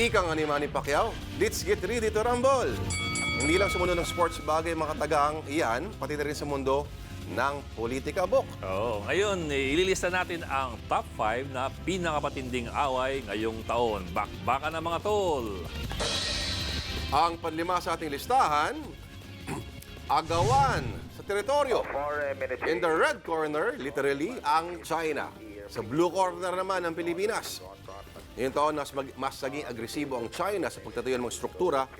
Ika nga ni Manny Pacquiao, let's get ready to rumble. Hindi lang sa mundo ng sports bagay mga katagang iyan, pati na rin sa mundo ng politika, Bok. Oo, ngayon, ililista natin ang top 5 na pinakapatinding away ngayong taon. Bakbakan ng mga tol. Ang panlima sa ating listahan, agawan sa teritoryo. In the red corner, literally, ang China. Sa blue corner naman ang Pilipinas. Ngayong taon, mas naging agresibo ang China sa pagtatayo ng mga struktura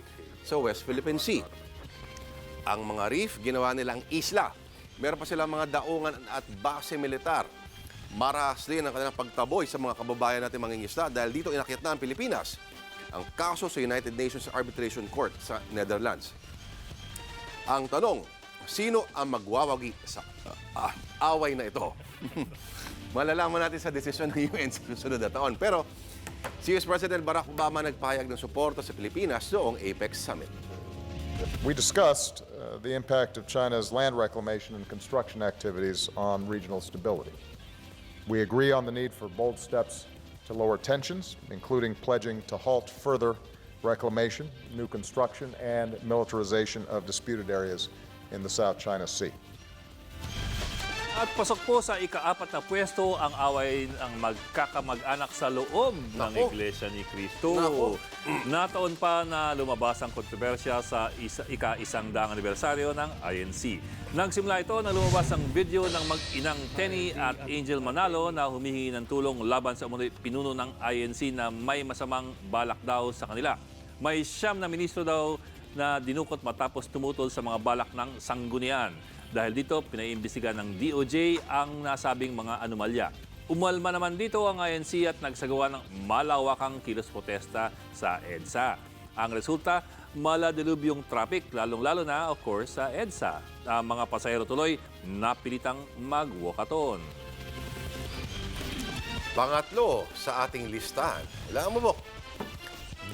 sa West Philippine Sea. Ang mga reef, ginawa nilang isla. Meron pa silang mga daungan at base militar. Maras din ang kanilang pagtaboy sa mga kababayan natin mangingisda dahil dito inakyat na ang Pilipinas. Ang kaso sa United Nations Arbitration Court sa Netherlands. Ang tanong, sino ang magwawagi sa away na ito? Malalaman natin sa desisyon ng UN sa susunod na taon. Pero si US President Barack Obama nagpahayag ng suporta sa Pilipinas noong APEC Summit. We discussed the impact of China's land reclamation and construction activities on regional stability. We agree on the need for bold steps to lower tensions, including pledging to halt further reclamation, new construction, and militarization of disputed areas in the South China Sea. At pasok po sa ika-4 na pwesto ang away ng magkakamag-anak sa loob ng Iglesia ni Cristo. Nataon pa na lumabas ang kontrobersya sa ika-100 anibersaryo ng INC. Nagsimula ito na lumabas ang video ng mag-inang Tenny at Angel Manalo na humihingi ng tulong laban sa pinuno ng INC na may masamang balak daw sa kanila. May 9 na ministro daw na dinukot matapos tumutol sa mga balak ng sanggunian. Dahil dito, pinaimbestigan ng DOJ ang nasabing mga anomalya. Umalma naman dito ang INC at nagsagawa ng malawakang kilos protesta sa EDSA. Ang resulta, maladilubyong traffic, lalong-lalo na, of course, sa EDSA. Ang mga pasahero tuloy napilitang mag-walkathon. Pangatlo sa ating listahan. Kailangan mo, Bok.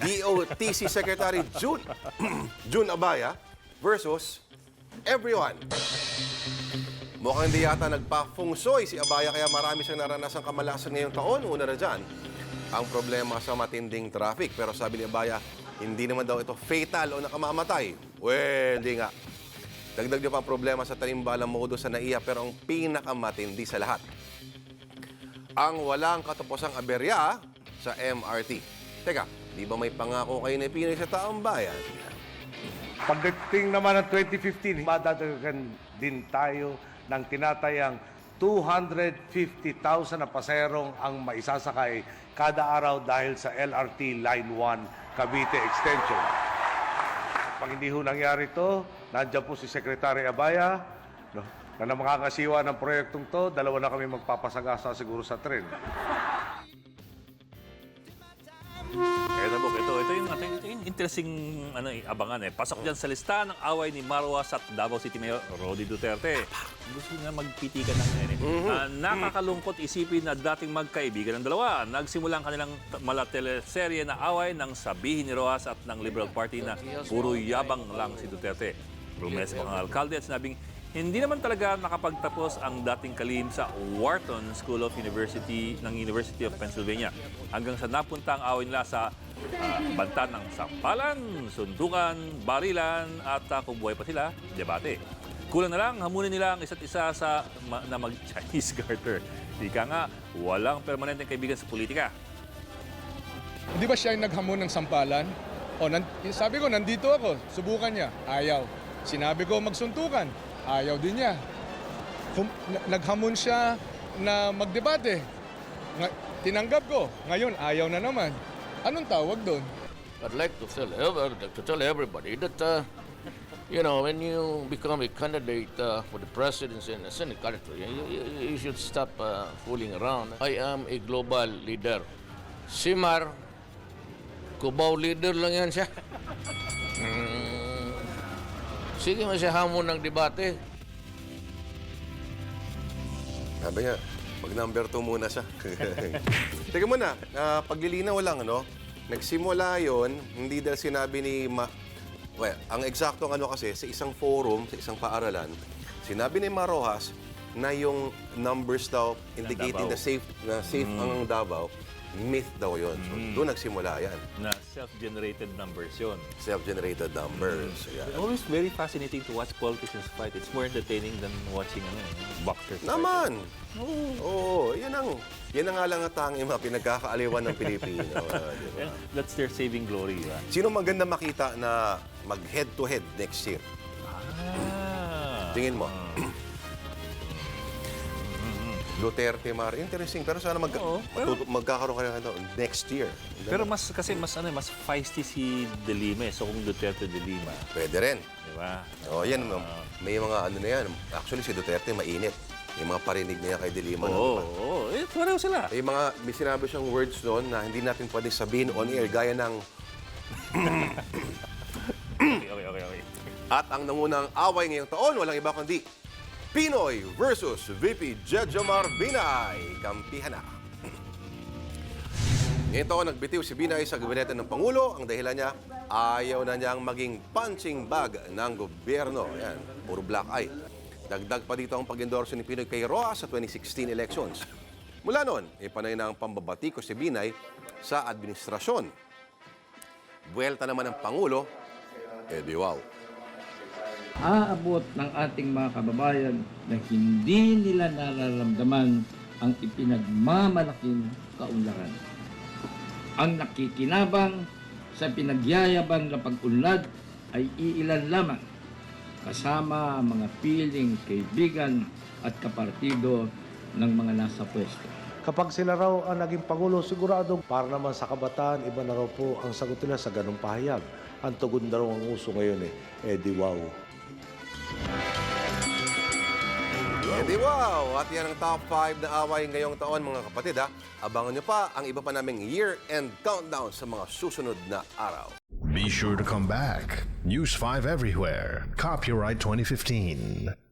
DOTC Secretary June Abaya versus everyone. Mukhang hindi yata nagpa-fungsoy si Abaya kaya marami siyang naranasang kamalasan ngayong taon. Una na dyan, ang problema sa matinding traffic. Pero sabi ni Abaya, hindi naman daw ito fatal o nakamamatay. Well, hindi nga. Dagdag niyo pa ang problema sa Tanimbala Modo sa NAIA pero ang pinakamatindi sa lahat. Ang walang katapusang aberya sa MRT. Teka, di ba may pangako kayo na Pinoy sa taong bayan? Pagdating naman ng 2015, madadagdagan din tayo ng tinatayang 250,000 na paserong ang maisasakay kada araw dahil sa LRT Line 1 Cavite Extension. Pag hindi ho nangyari ito, nandiyan po si Secretary Abaya, na makakasiwa ng proyektong to, dalawa na kami magpapasagasa siguro sa tren. Ito yung interesting abangan eh. Pasok dyan sa lista ng away ni Marwas at Davao City Mayor Rody Duterte. Gusto na magpitikan ng nakakalungkot isipin na dating magkaibigan ng dalawa. Nagsimula ang kanilang teleserye na away ng sabihin ni Rojas at ng Liberal Party na puro yabang lang si Duterte. Rumesa pa ang alkalde at sinabing hindi naman talaga nakapagtapos ang dating kalihim sa Wharton School of University ng University of Pennsylvania. Hanggang sa napunta ang away nila sa banta ng sampalan, suntukan, barilan at kung buhay pa sila, debate. Kulang na lang, hamunin nila ang isa't isa na mag-Chinese garter. Ika nga, walang permanenteng kaibigan sa politika. Di ba siya yung naghamon ng sampalan? Sabi ko, nandito ako, subukan niya. Ayaw. Sinabi ko magsuntukan. Ayaw din niya. Naghamon siya na magdebate. Tinanggap ko. Ngayon, ayaw na naman. Anong tawag doon? I'd like to tell everybody that, when you become a candidate for the presidency and the Senate country, you should stop fooling around. I am a global leader. Si Mar, Cubao leader lang yan siya. Sige, masyahamon ng debate. Sabi nga, pag number 2 muna siya. Teka muna, paglilinaw lang, nagsimula yon hindi dahil sinabi ni ang eksaktong kasi, sa isang forum, sa isang paaralan, sinabi ni Rojas na yung numbers daw indicating na safe ang Davao, Myth daw yun. So, doon nagsimula yan. Na self-generated numbers yun. Self-generated numbers. Yan. Always very fascinating to watch politicians fight. It's more entertaining than watching boxers fight. Naman! Oo, yan na nga lang ang tanging mga pinagkakaaliwan ng Pilipino. Diba? Yeah, that's their saving glory. Diba? Sino maganda makita na mag-head-to-head next year? Tingin mo? Duterte, Mar. Interesting. Pero sana magkakaroon ka na next year. Pero mas feisty si De Lima. So kung Duterte De Lima, Pwede rin. diba? Yan. May mga ano na yan. Actually, si Duterte mainit. May mga parinig niya kay De Lima. Oo. Pareho sila. May sinabi siyang words doon na hindi natin pwede sabihin on air. Gaya ng... Okay. At ang nangunang away ngayong taon, walang iba kundi Pinoy versus VP Jejomar Binay. Kampihan na. Ngayong taon, nagbitiw si Binay sa gabinete ng Pangulo. Ang dahilan niya, ayaw na niyang maging punching bag ng gobyerno. Yan, puro black eye. Dagdag pa dito ang pag-endorso ni Pinoy kay Roa sa 2016 elections. Mula noon, ipanay na ang pambabati ko si Binay sa administrasyon. Buwelta naman ng Pangulo, di wow. Aabot ng ating mga kababayan na hindi nila nararamdaman ang ipinagmamalaking kaunlaran. Ang nakikinabang sa pinagyayabang na pag-unlad ay iilan lamang, kasama ang mga piling kaibigan at kapartido ng mga nasa pwesto. Kapag sila raw ang naging Pangulo, sigurado para naman sa kabataan, iba na raw po ang sagot nila sa ganong pahayag. Ang tugon na raw ang uso ngayon di wow. Di wow! At yan ang top 5 na away ngayong taon, mga kapatid. Abangan nyo pa ang iba pa naming year-end countdown sa mga susunod na araw. Be sure to come back. News 5 everywhere. Copyright 2015.